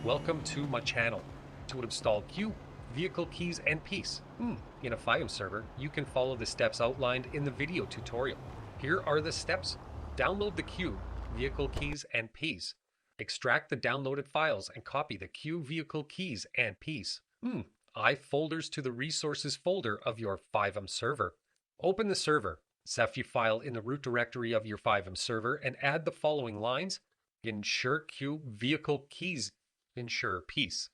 Welcome to my channel. To install qb-vehiclekeys and peace in a FiveM server, you can follow the steps outlined in the video tutorial. Here are the steps. Download the qb-vehiclekeys and peace. Extract the downloaded files and copy the qb-vehiclekeys and peace folders to the resources folder of your FiveM server. Open the server.cfg file in the root directory of your FiveM server and add the following lines. Ensure qb-vehiclekeys. Ensure peace.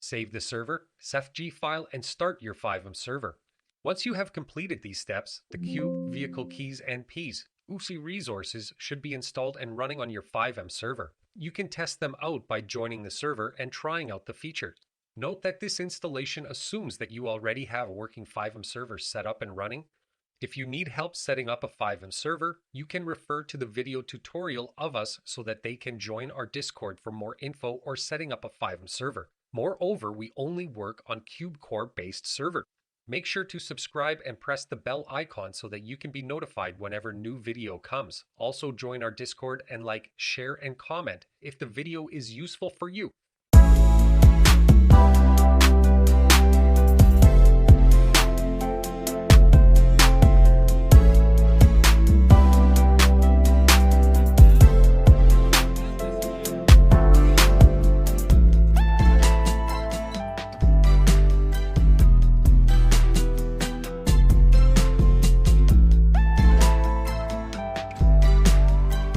Save the server.cfg file and start your FiveM server. Once you have completed these steps, the qb-vehiclekeys and peace resources should be installed and running on your FiveM server. You can test them out by joining the server and trying out the features. Note that this installation assumes that you already have a working FiveM server set up and running. If you need help setting up a FiveM server, you can refer to the video tutorial of us so that they can join our Discord for more info or setting up a FiveM server. Moreover, we only work on Qbcore based server. Make sure to subscribe and press the bell icon so that you can be notified whenever new video comes. Also join our Discord and like, share, and comment if the video is useful for you.